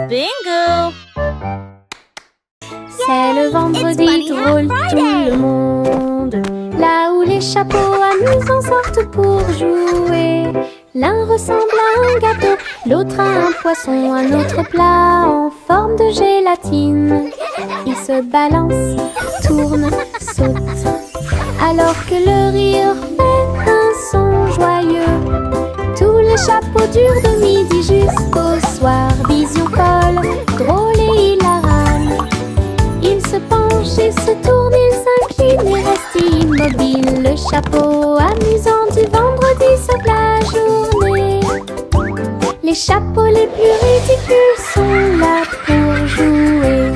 Bingo! C'est le vendredi drôle, tout le monde. Là où les chapeaux amusants sortent pour jouer. L'un ressemble à un gâteau, l'autre à un poisson, un autre plat en forme de gélatine. Ils se balancent, tournent, sautent, alors que le rire fait un son joyeux. Tous les chapeaux durent de midi jusqu'au soir. Vision folle, drôle et hilarane. Ils se penchent et se tournent, ils s'inclinent et restent immobiles. Le chapeau amusant du vendredi sauve la journée. Les chapeaux les plus ridicules sont là pour jouer.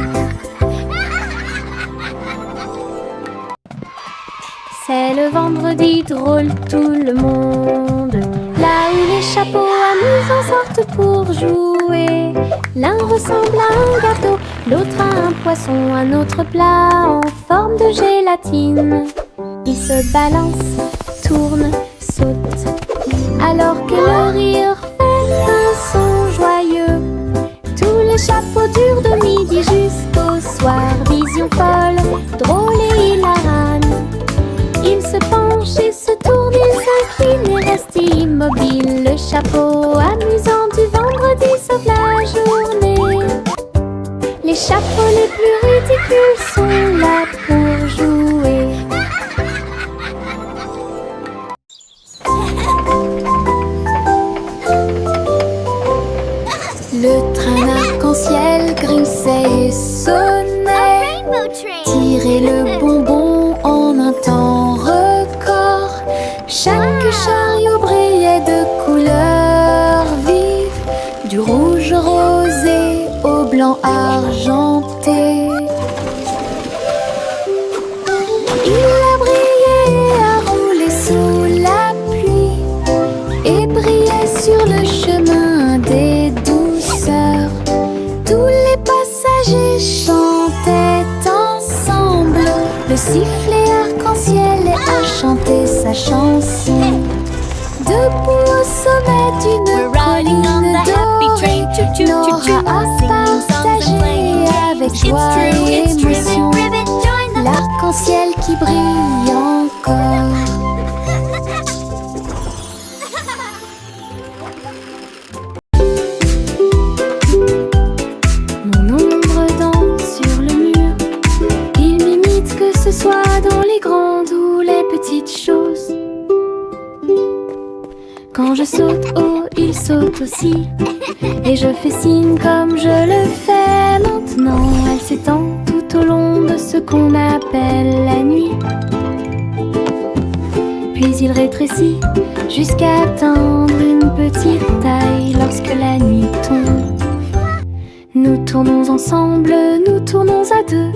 C'est le vendredi drôle, tout le monde. Là où les chapeaux amusants sortent pour jouer. L'un ressemble à un gâteau, l'autre à un poisson, un autre plat en forme de gélatine. Ils se balancent, tournent, sautent, alors que le rire fait un son joyeux. Tous les chapeaux durent de midi jusqu'au soir. Vision folle, drôle et hilarane. Ils se penchent et se tournent, ils s'inclinent et restent immobiles. Le chapeau amusant du vendredi sauve la journée. Les chapeaux les plus ridicules sont là pour jouer. Le train arc-en-ciel grinçait et sonnait. Tirait le bonbon en un temps record. Chaque chariot brillait de couleurs vives, du rouge rosé au blanc argenté. Il a brillé et a roulé sous la pluie et brillait sur le chemin des douceurs. Tous les passagers chantaient ensemble. Le sifflet arc-en-ciel a chanté sa chanson. Debout au sommet d'une colline dorée, Nora a partagé avec joie et émotion l'arc-en-ciel qui brille encore. Mon ombre danse sur le mur. Il m'imite que ce soit dans les grandes ou les petites choses. Quand je saute haut, il saute aussi. Et je fais signe comme je le fais maintenant. Elle s'étend tout au long de ce qu'on appelle la nuit. Puis il rétrécit jusqu'à atteindre une petite taille lorsque la nuit tombe. Nous tournons ensemble, nous tournons à deux.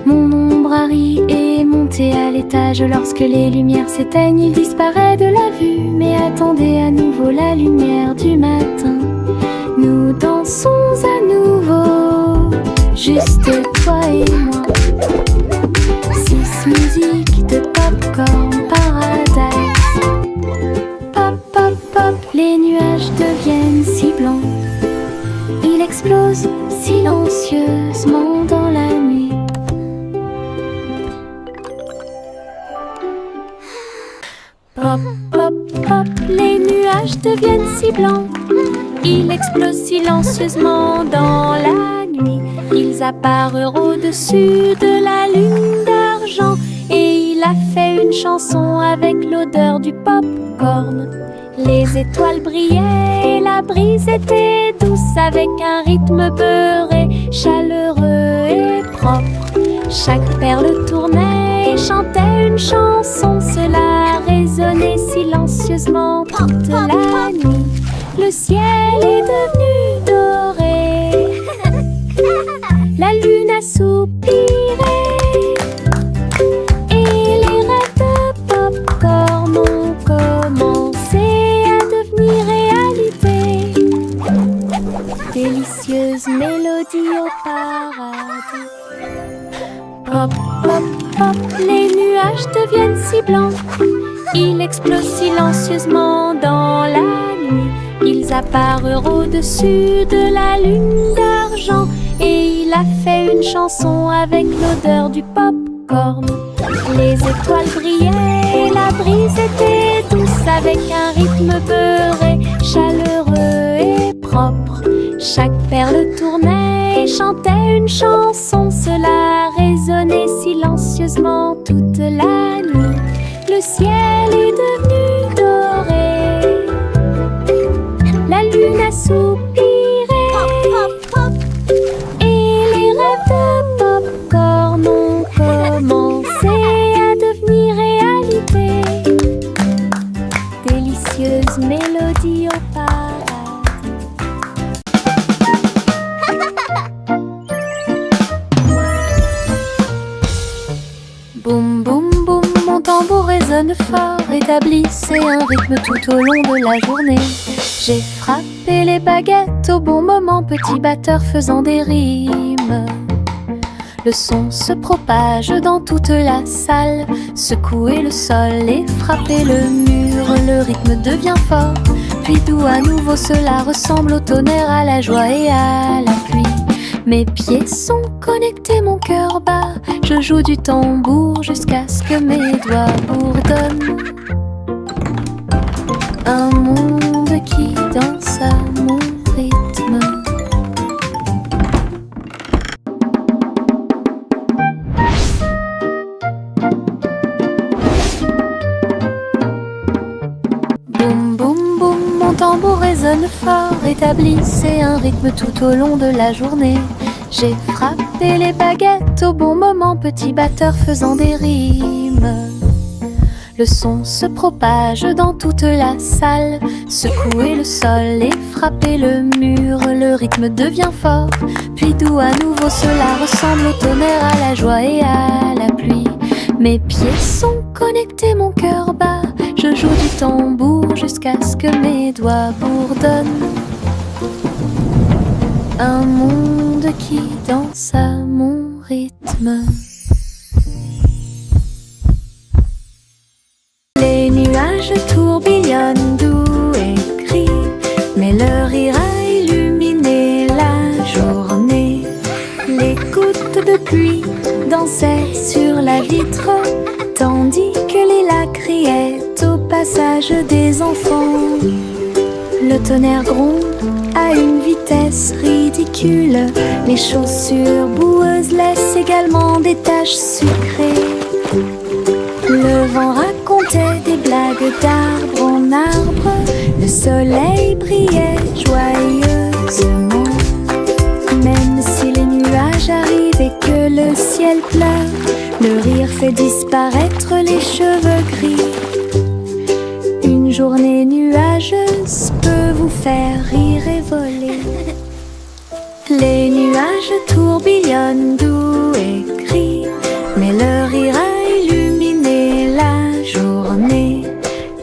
Mon ombre Harry est monté à l'étage. Lorsque les lumières s'éteignent, il disparaît de la vue. Mais attendez à nouveau la lumière du matin. Nous dansons à nouveau, juste toi et moi. 6 musiques de Popcorn Paradise. Pop, pop, pop, les nuages deviennent si blancs. Il explose silencieusement dans la nuit. Pop, pop, pop, les nuages deviennent si blancs. Il explose silencieusement dans la nuit. Ils apparurent au-dessus de la lune d'argent. Et il a fait une chanson avec l'odeur du pop-corn. Les étoiles brillaient et la brise était douce, avec un rythme beurré, chaleureux et propre. Chaque perle tournait et chantait une chanson. Cela résonnait silencieusement toute la nuit. Le ciel est devenu doré. La lune a soupiré. Et les rêves de Popcorn ont commencé à devenir réalité. Délicieuse mélodie au paradis. Pop, pop, pop, les nuages deviennent si blancs. Il explose silencieusement dans la nuit. Ils apparurent au-dessus de la lune d'argent et il a fait une chanson avec l'odeur du pop-corn. Les étoiles brillaient et la brise était douce avec un rythme beurré, chaleureux et propre. Chaque perle tournait et chantait une chanson. Cela résonnait silencieusement toute la nuit. Le ciel est devenu doré. La lune a soupiré. Et les rêves de pop-corn ont commencé à devenir réalité. Délicieuse mélodie au paradis. Boum boum boum, mon tambour résonne fort, établissez un rythme tout au long de la journée. J'ai frappé les baguettes au bon moment, petit batteur faisant des rimes. Le son se propage dans toute la salle, secouez le sol et frappez le mur. Le rythme devient fort, puis doux à nouveau, cela ressemble au tonnerre, à la joie et à la pluie. Mes pieds sont connectés, mon cœur bat. Je joue du tambour jusqu'à ce que mes doigts bourdonnent. Un monde qui danse à mon rythme. Boum boum boum, mon tambour résonne fort, établissez un rythme tout au long de la journée. J'ai frappé les baguettes au bon moment, petit batteur faisant des rimes. Le son se propage dans toute la salle, secouez le sol et frappez le mur. Le rythme devient fort, puis doux à nouveau, cela ressemble au tonnerre, à la joie et à la pluie. Mes pieds sont connectés, mon cœur bat. Je joue du tambour jusqu'à ce que mes doigts bourdonnent. Un monde qui danse à mon rythme. Les nuages tourbillonnent doux et gris, mais leur rire a illuminé la journée. Les gouttes de pluie dansaient sur la vitre, tandis que les lacs criaient au passage des enfants. Le tonnerre gronde à une vitesse ridicule. Les chaussures boueuses laissent également des taches sucrées. Le vent racontait des blagues d'arbre en arbre. Le soleil brillait joyeusement. Même si les nuages arrivent et que le ciel pleure, le rire fait disparaître les cheveux gris. Une journée nuageuse peut vous faire rire et voler. Les nuages tourbillonnent doux et gris, mais leur rire a illuminé la journée.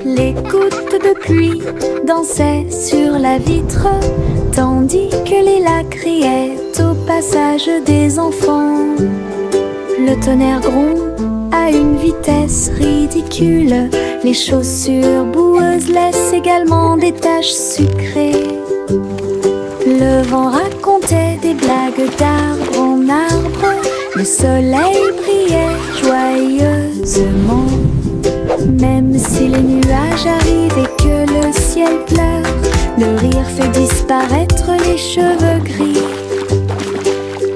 Les gouttes de pluie dansaient sur la vitre, tandis que les lacs criaient au passage des enfants. Le tonnerre gronde à une vitesse ridicule. Les chaussures boueuses laissent également des taches sucrées. Le vent racontait des blagues d'arbre en arbre. Le soleil brillait joyeusement. Même si les nuages arrivent et que le ciel pleure, le rire fait disparaître les cheveux gris.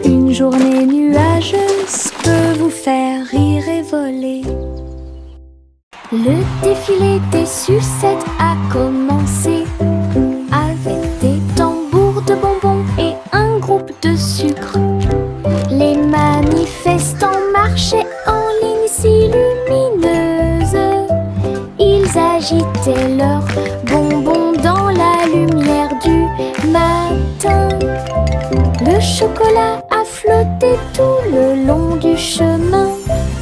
Une journée nuageuse peut vous faire rire et voler. Le défilé des sucettes a commencé avec des tambours de bonbons et un groupe de sucre. Les manifestants marchaient en ligne si lumineuse. Ils agitaient leurs bonbons dans la lumière du matin. Le chocolat a flotté tout le long du chemin,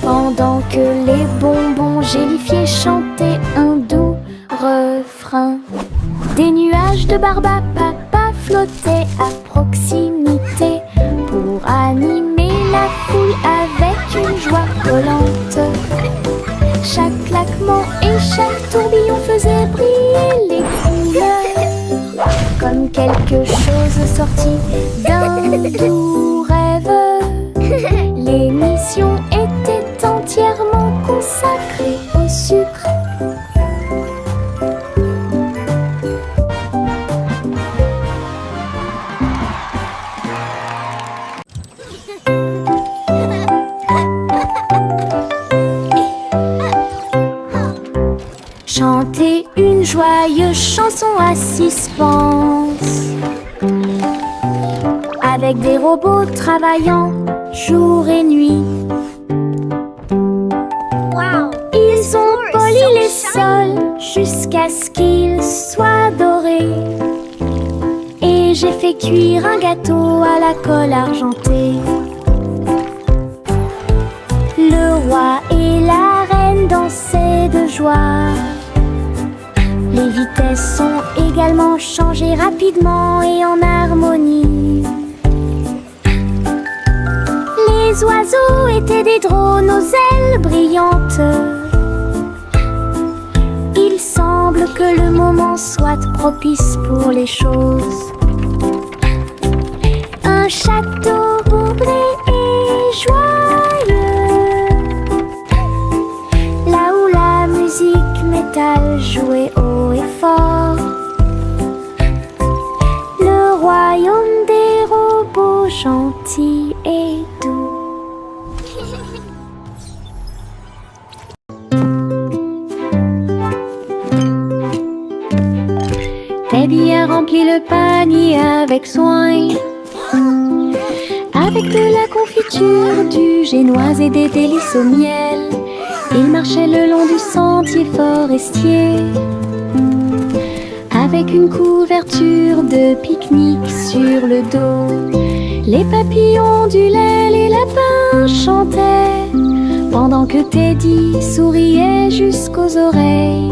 pendant que les bonbons gélifiés chantaient un doux refrain. Des nuages de barbe à papa flottaient à proximité pour animer la foule avec une joie collante. Chaque claquement et chaque tourbillon faisait briller les couleurs. comme quelque chose sorti d'un doux rêve. L'émission était entièrement consacrée au sucre. Chanter une joyeuse chanson à suspense, avec des robots travaillant jour et nuit. Ils ont poli les sols jusqu'à ce qu'ils soient dorés. Et j'ai fait cuire un gâteau à la colle argentée. Le roi et la reine dansaient de joie. Les vitesses sont également changées rapidement et en harmonie. Les oiseaux étaient des drones aux ailes brillantes. Il semble que le moment soit propice pour les choses. Un château bourblé et joyeux, là où la musique métal jouait haut et fort. Le royaume des robots gentils et doux. Teddy a rempli le panier avec soin, avec de la confiture, du génoise et des délices au miel. Il marchait le long du sentier forestier, avec une couverture de pique-nique sur le dos. Les papillons du lait, les lapins chantaient, pendant que Teddy souriait jusqu'aux oreilles.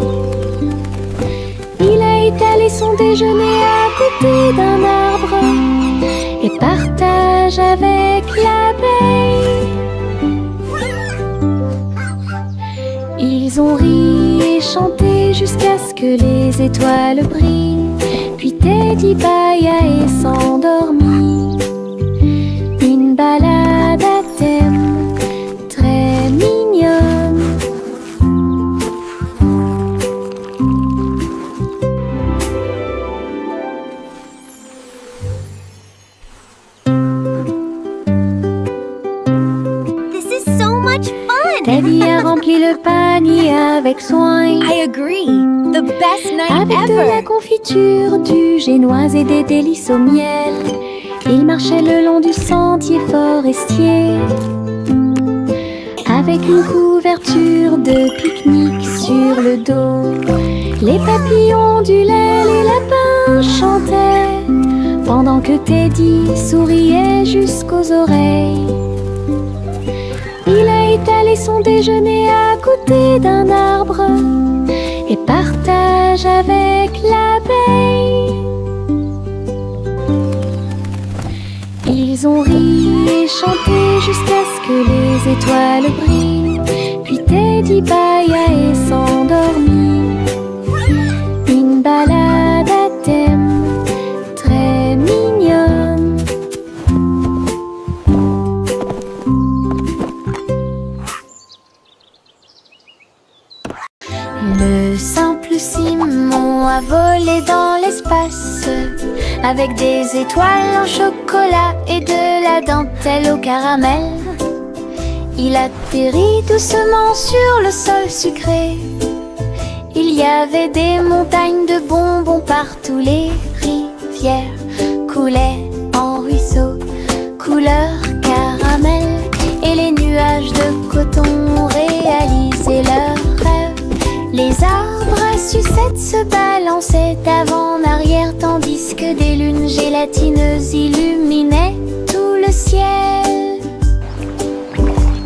Il a étalé son déjeuner à côté d'un arbre et partage avec l'abeille. Ils ont ri et chanté jusqu'à ce que les étoiles brillent. Puis Teddy bâilla et s'endormit. Une balade à thème très mignonne. Teddy a rempli le panier avec soin. I agree. The best night avec ever. de la confiture, du génoise et des délices au miel. Il marchait le long du sentier forestier, avec une couverture de pique-nique sur le dos. Les papillons du lait, les lapins chantaient, pendant que Teddy souriait jusqu'aux oreilles. Il a étalé son déjeuner à côté d'un arbre et partage avec l'abeille. Ils ont ri et chanté jusqu'à ce que les étoiles brillent. Puis Teddy bâilla et s'endormit. Une balade à thème très mignonne. Le simple Simon a volé dans l'espace, avec des étoiles en chocolat et de la dentelle au caramel. Il atterrit doucement sur le sol sucré. Il y avait des montagnes de bonbons partout. Les rivières coulaient en ruisseaux couleur caramel, et les nuages de coton réalisaient leurs rêves. Les arbres à sucettes se balançaient d'avant en arrière, tandis que des lunes gélatineuses illuminaient tout le ciel.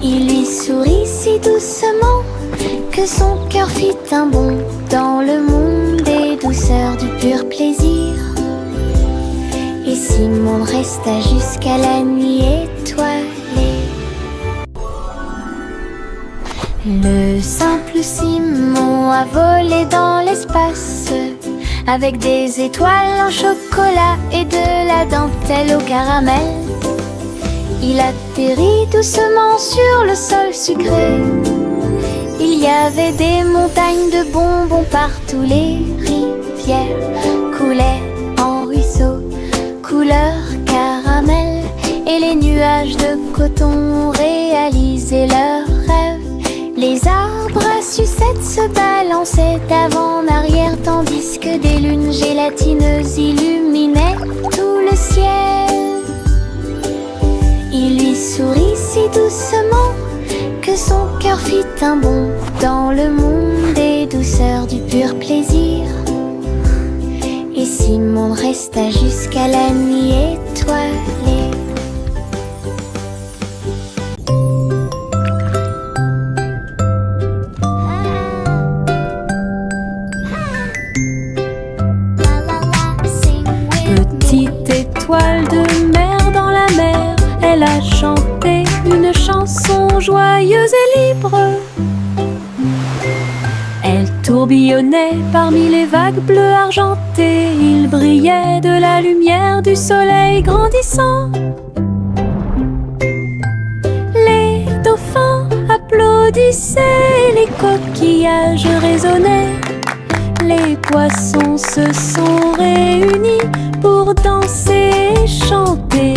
Il lui sourit si doucement que son cœur fit un bond dans le monde des douceurs du pur plaisir. Et Simon resta jusqu'à la nuit étoilée. Le simple Simon a volé dans l'espace, avec des étoiles en chocolat et de la dentelle au caramel. Il atterrit doucement sur le sol sucré. Il y avait des montagnes de bonbons partout. Les rivières coulaient en ruisseaux couleur caramel, et les nuages de coton réalisaient leurs rêves. Les arbres à sucettes se balançaient d'avant en arrière, tandis que des lunes gélatineuses illuminaient tout le ciel. Il lui sourit si doucement que son cœur fit un bond dans le monde des douceurs du pur plaisir. Et Simon resta jusqu'à la nuit étoilée. Petite étoile de mer dans la mer, elle a chanté une chanson joyeuse et libre. Elle tourbillonnait parmi les vagues bleues argentées. Il brillait de la lumière du soleil grandissant. Les dauphins applaudissaient, les coquillages résonnaient. Les poissons se sont réunis pour danser et chanter.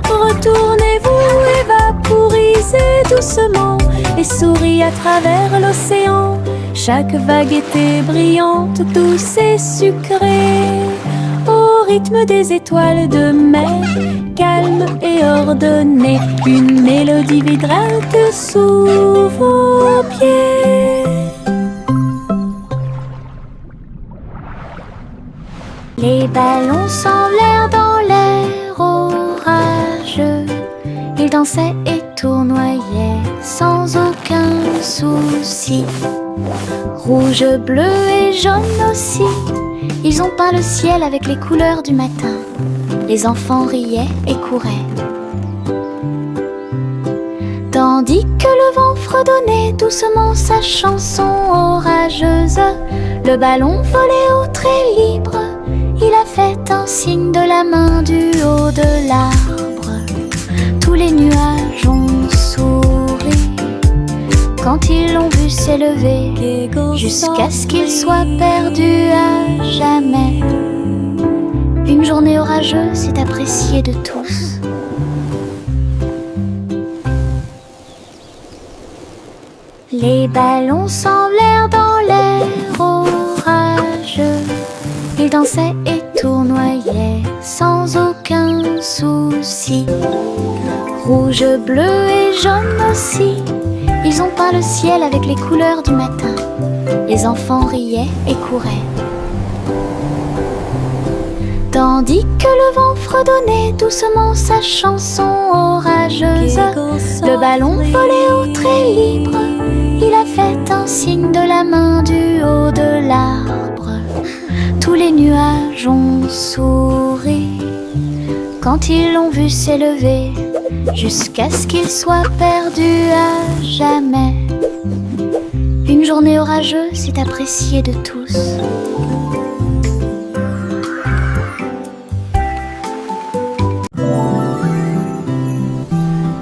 Retournez-vous et vaporisez doucement et souris à travers l'océan. Chaque vague était brillante, douce et sucrée, au rythme des étoiles de mer, calme et ordonnée. Une mélodie vibrante sous vos pieds. Les ballons s'envolèrent dans l'air orageux. Ils dansaient et tournoyaient sans aucun souci. Rouge, bleu et jaune aussi, ils ont peint le ciel avec les couleurs du matin. Les enfants riaient et couraient, tandis que le vent fredonnait doucement sa chanson orageuse. Le ballon volait haut très libre. Il a fait un signe de la main du haut de l'arbre. Tous les nuages ont souri quand ils l'ont vu s'élever, jusqu'à ce qu'il soit perdu à jamais. Une journée orageuse est appréciée de tous. Les ballons s'envolèrent dans l'air orageux. Ils dansaient et tournoyaient sans aucun souci. Rouge, bleu et jaune aussi, ils ont peint le ciel avec les couleurs du matin. Les enfants riaient et couraient, tandis que le vent fredonnait doucement sa chanson orageuse. Le ballon volait haut très libre. Il a fait un signe de la main du haut de l'arbre. Tous les nuages ont souri quand ils l'ont vu s'élever, jusqu'à ce qu'il soit perdu à jamais. Une journée orageuse est appréciée de tous.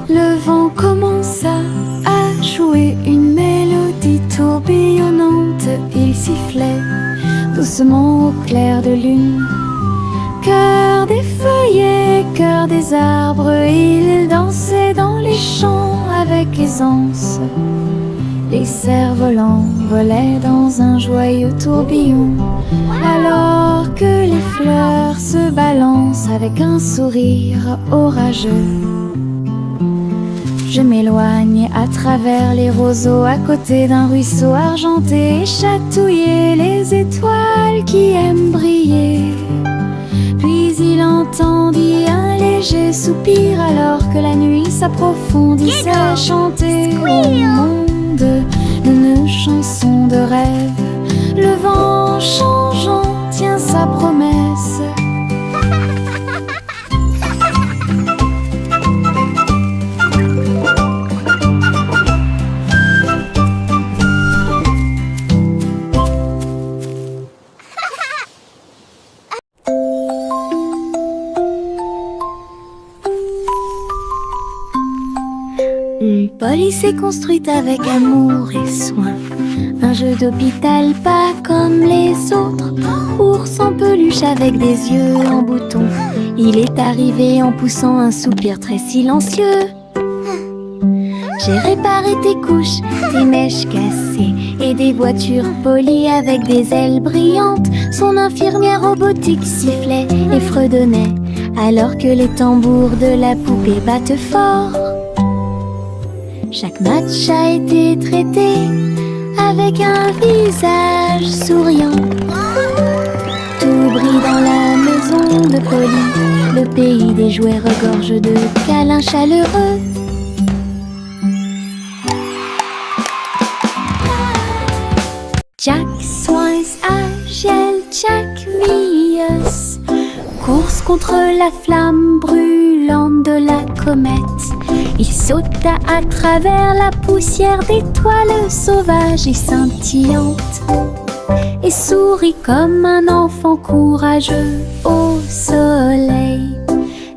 Le vent commença à jouer une mélodie tourbillonnante. Il sifflait doucement au clair de lune. Cœur des feuillets, cœur des arbres, il dansait dans les champs avec aisance. Les cerfs-volants volaient dans un joyeux tourbillon, alors que les fleurs se balancent avec un sourire orageux. Je m'éloigne à travers les roseaux, à côté d'un ruisseau argenté, et chatouiller les étoiles qui aiment briller. Puis il entendit un léger soupir, alors que la nuit s'approfondissait, chanter au monde une chanson de rêve. Le vent changeant tient sa promesse. Polly s'est construite avec amour et soin un jeu d'hôpital pas comme les autres. Ours en peluche avec des yeux en bouton. Il est arrivé en poussant un soupir très silencieux. J'ai réparé tes couches, tes mèches cassées et des voitures polies avec des ailes brillantes. Son infirmière robotique sifflait et fredonnait alors que les tambours de la poupée battent fort. Chaque match a été traité avec un visage souriant. Tout brille dans la maison de Polly. Le pays des jouets regorge de câlins chaleureux. Jack Swines agile, Jack Vius. Course contre la flamme brûlante de la comète. Il sauta à travers la poussière d'étoiles sauvages et scintillantes et sourit comme un enfant courageux au soleil.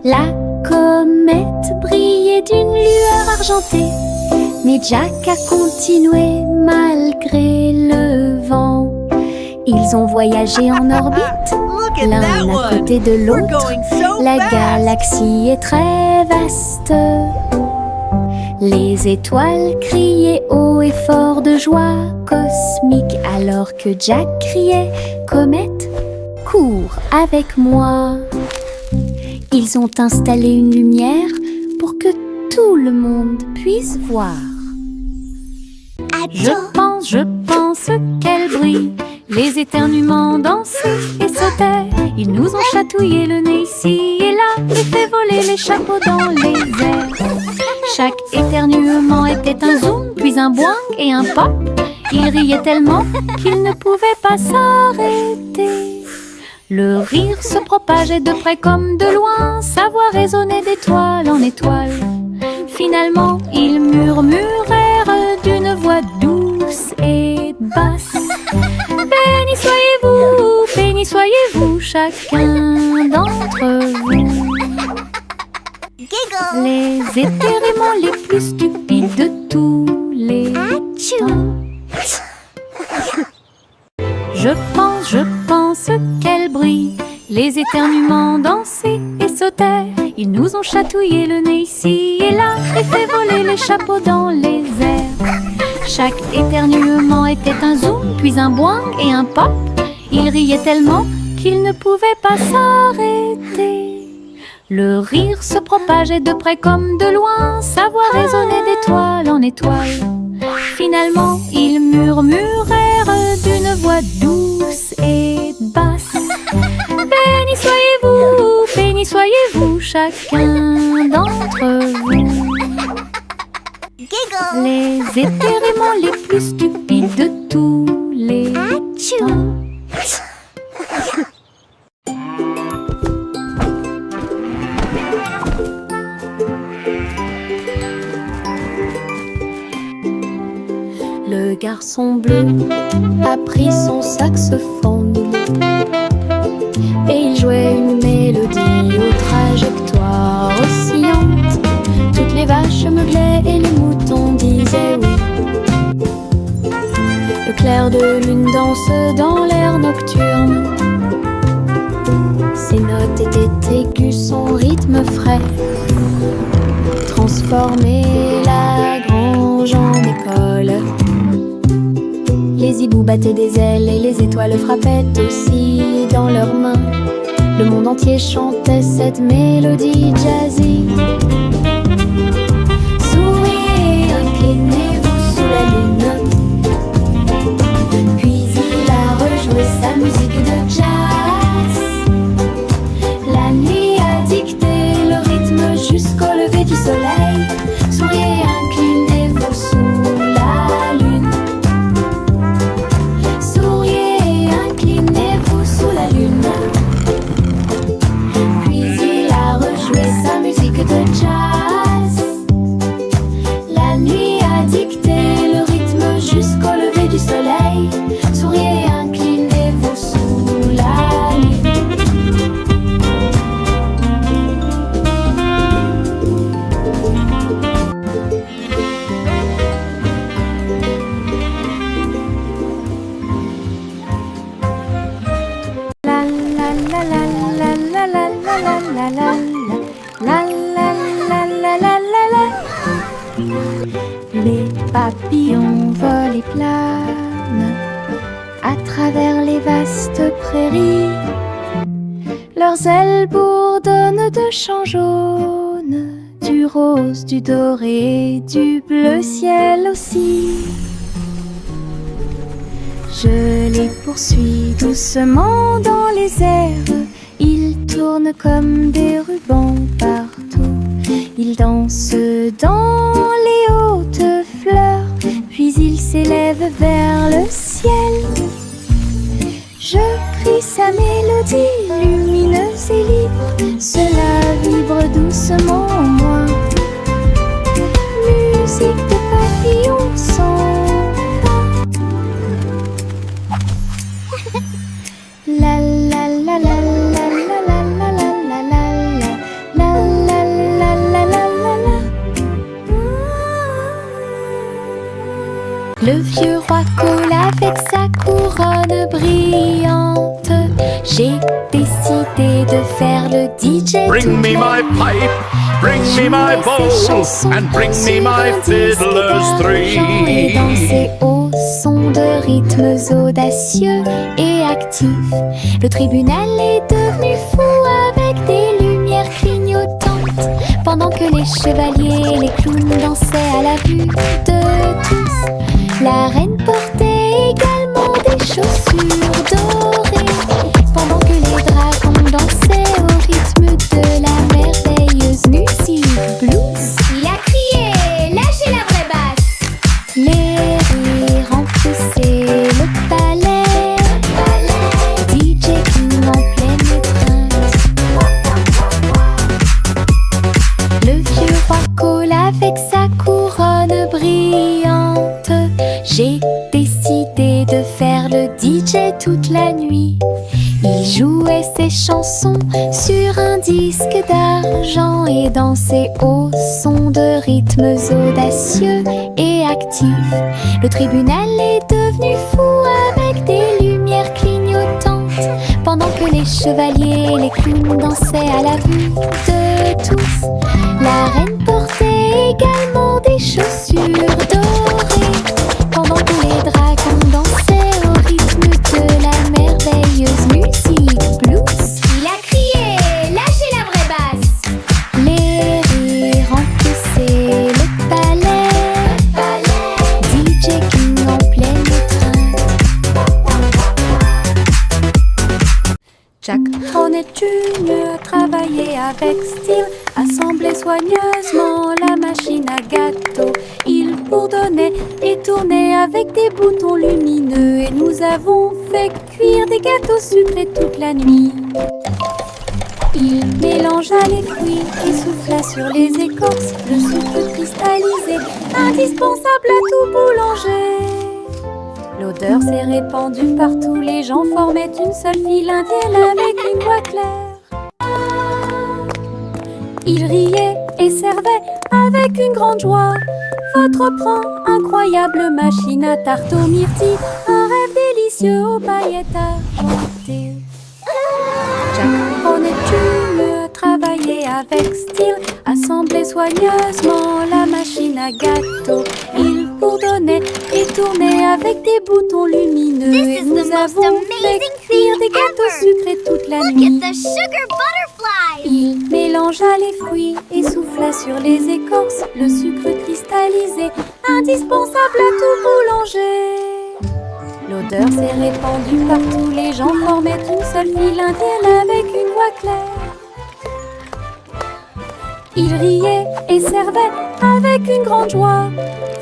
La comète brillait d'une lueur argentée, mais Jack a continué malgré le vent. Ils ont voyagé en orbite, l'un à côté de l'autre. La galaxie est très vaste. Les étoiles criaient haut et fort de joie cosmique, alors que Jack criait « Comète, cours avec moi !» Ils ont installé une lumière pour que tout le monde puisse voir. Je pense qu'elle brille. Les éternuements dansaient et sautaient. Ils nous ont chatouillé le nez ici et là et fait voler les chapeaux dans les airs. Chaque éternuement était un zoom, puis un boing et un pop. Ils riaient tellement qu'ils ne pouvaient pas s'arrêter. Le rire se propageait de près comme de loin, sa voix résonnait d'étoile en étoile. Finalement, ils murmurèrent d'une voix douce et basse. Béni soyez-vous, chacun d'entre vous. Les éternuements les plus stupides de tous les temps. Je pense qu'elle brille. Les éternuements dansaient et sautaient. Ils nous ont chatouillé le nez ici et là et fait voler les chapeaux dans les airs. Chaque éternuement était un zoom, puis un boing et un pop. Ils riaient tellement qu'ils ne pouvaient pas s'arrêter. Le rire se propageait de près comme de loin, sa voix résonnait d'étoile en étoile. Finalement, ils murmurèrent d'une voix douce et basse. Béni soyez-vous, chacun d'entre vous. Les éternuements les plus stupides de tous les temps. Le garçon bleu a pris son saxophone et il jouait une mélodie aux trajectoires oscillantes. Toutes les vaches meuglaient et les moutons disaient oui. Le clair de lune danse dans l'air nocturne. Ses notes étaient aiguës, son rythme frais transformait la grange en école. Les hiboux battaient des ailes et les étoiles frappaient aussi dans leurs mains. Le monde entier chantait cette mélodie jazzy. Souriez, inclinez-vous sous la lune. Puis il a rejoué sa musique de jazz. La nuit a dicté le rythme jusqu'au lever du soleil. Souriez, inclinez-vous sous la lune. Souriez, inclinez-vous sous la lune. Puis il a rejoué sa musique de jazz. la la la la la la la la la. Les papillons volent et planent à travers les vastes prairies. Leurs ailes bourdonnent de chants jaunes, du rose, du doré, du bleu ciel aussi. Je les poursuis doucement dans les airs. Ils tournent comme des rubans partout. Ils dansent dans les hautes fleurs, puis ils s'élèvent vers le ciel. Je crie sa mélodie lumineuse et libre. Cela vibre doucement en moi. Musique de papillons sans fin. La la la la la la la la la la la la la la la la. Le vieux roi coule avec sa couronne brillante. J'ai décidé de faire le DJ. Bring me my pipe, bring me my bowl, and bring me my fiddlers three. Et danser au son de rythmes audacieux et actifs. Le tribunal est devenu fou avec des lumières clignotantes, pendant que les chevaliers et les clowns dansaient à la vue de tous. La reine portait également des chaussures dorées, pendant que les dragons dansaient au rythme de la merveilleuse musique blues. Il a crié, lâchez la vraie basse. Les rires remplissaient le palais. DJ King en pleine étreinte. Le vieux roi coule avec sa couronne brillante. J'ai décidé de faire le DJ toute la nuit. Il jouait ses chansons sur un disque d'argent et dansait au son de rythmes audacieux et actifs. Le tribunal est devenu fou avec des lumières clignotantes, pendant que les chevaliers et les clowns dansaient à la vue de tous. La reine portait également des chaussures dorées, pendant que les dragons dansaient au rythme de la merveilleuse musique blues. Il a crié, lâchez la vraie basse. Les rires remplissaient le palais. DJ King en pleine étreinte. Jack Hornet Jr. travaillait avec style, assemblait soigneusement la machine à gâteau. Il bourdonnait et tournait avec des boutons lumineux, et nous avons fait cuire des gâteaux sucrés toute la nuit. Il mélangea les fruits et souffla sur les écorces le sucre cristallisé, indispensable à tout boulanger. L'odeur s'est répandue partout, les gens formaient une seule file indienne avec une voix claire. Il riait et servait avec une grande joie votre pain, incroyable machine à tarte aux myrtilles, un rêve délicieux aux paillettes argentées. Jack Hornet Jr. travaillait avec style, assemblait soigneusement la machine à gâteau. Il bourdonnait et tournait avec des boutons lumineux, et nous avons fait cuire des gâteaux sucrés toute la nuit. Look at the sugar butterflies. Il mélangea les fruits et souffla sur les écorces le sucre cristallisé, indispensable à tout boulanger. L'odeur s'est répandue partout, les gens formaient une seule file indienne avec une voix claire. Il riait et servait avec une grande joie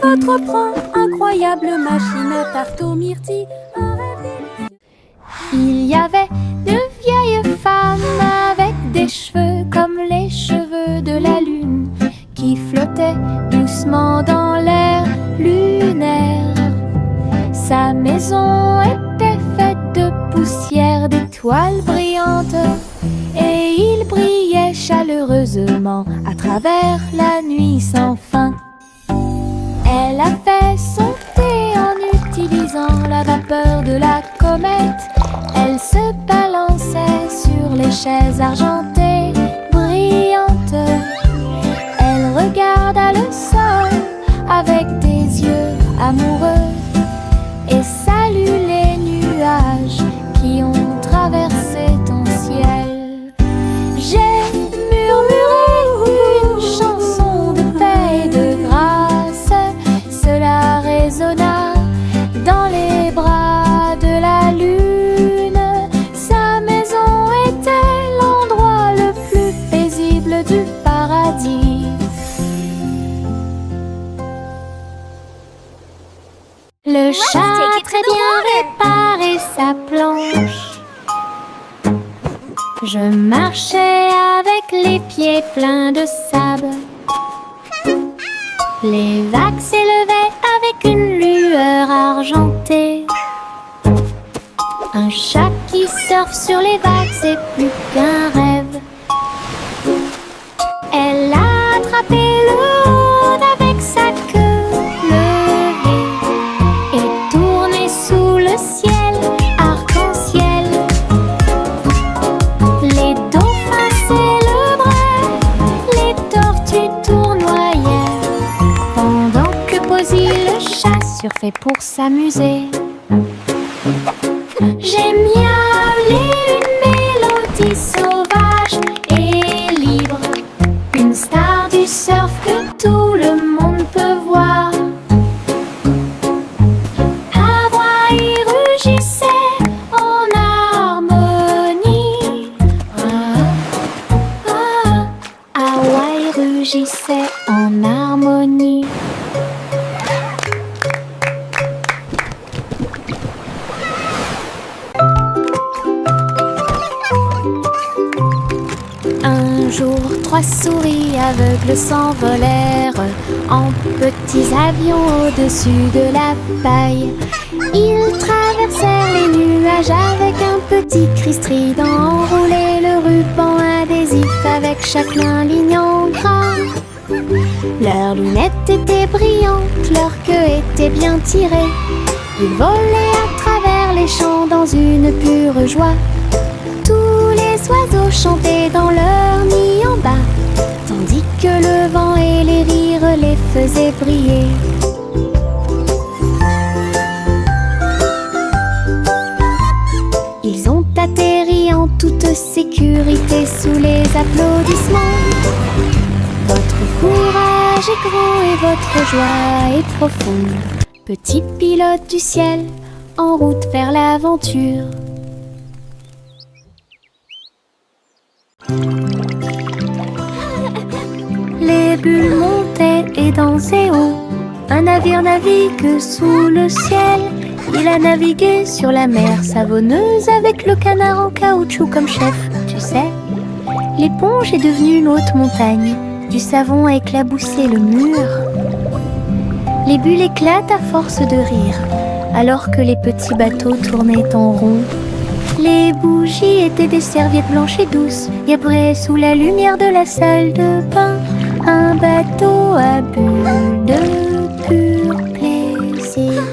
votre pain, incroyable machine à tarte aux myrtilles, un rêve délicieux. Il y avait de vieilles femmes avec des cheveux comme les cheveux de la lune, qui flottaient doucement dans l'air lunaire. Sa maison était faite de poussière, d'étoiles brillantes, et il brillait chaleureusement à travers la nuit sans fin. Elle a fait son thé en utilisant la vapeur de la comète. Elle se balançait sur les chaises argentées sol avec des yeux amoureux et salue les nuages qui ont traversé ton ciel. J'ai murmuré une chanson de paix et de grâce, cela résonna dans les bras de la lune. Sa maison était l'endroit le plus paisible du paradis. Le chat a très bien réparé sa planche. Je marchais avec les pieds pleins de sable. Les vagues s'élevaient avec une lueur argentée. Un chat qui surfe sur les vagues, c'est plus qu'un rêve. Elle a attrapé le haut avec sa queue levée et tourné sous le ciel arc-en-ciel. Les dauphins célébraient, les tortues tournoyaient, pendant que Posy le chat surfait pour s'amuser. J'ai miaulé une mélodie sauvage et libre, une star du surf que tout le monde peut voir. Hawaï rugissait en harmonie. Hawaï rugissait en harmonie. Un jour, 3 souris aveugles s'envolèrent en petits avions au-dessus de la paille. Ils traversèrent les nuages avec un petit cri strident, enroulé le ruban adhésif avec chaque main ligne en gras. Leurs lunettes étaient brillantes, leur queue était bien tirée. Ils volaient à travers les champs dans une pure joie. Tous les oiseaux chantaient dans leur nid en bas, tandis que le vent et les rires les faisaient briller. Ils ont atterri en toute sécurité sous les applaudissements. Votre courage est grand et votre joie est profonde, petits pilotes du ciel en route vers l'aventure. Les bulles montaient et dansaient haut. Un navire navigue sous le ciel. Il a navigué sur la mer savonneuse avec le canard en caoutchouc comme chef. Tu sais, l'éponge est devenue une haute montagne. Du savon a éclaboussé le mur. Les bulles éclatent à force de rire, alors que les petits bateaux tournaient en rond. Les bougies étaient des serviettes blanches et douces, et après, sous la lumière de la salle de bain, un bateau à bulles de pur plaisir.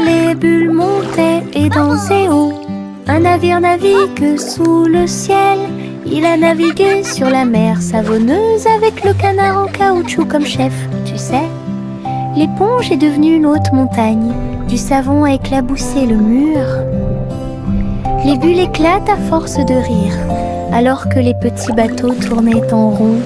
Les bulles montaient et dansaient haut. Un navire navigue sous le ciel. Il a navigué sur la mer savonneuse avec le canard en caoutchouc comme chef. Tu sais, l'éponge est devenue une haute montagne. Du savon a éclaboussé le mur. Les bulles éclatent à force de rire, alors que les petits bateaux tournaient en rond.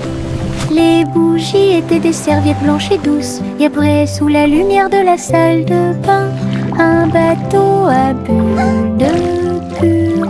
Les bougies étaient des serviettes blanches et douces, et après, sous la lumière de la salle de bain, un bateau à bulles de pur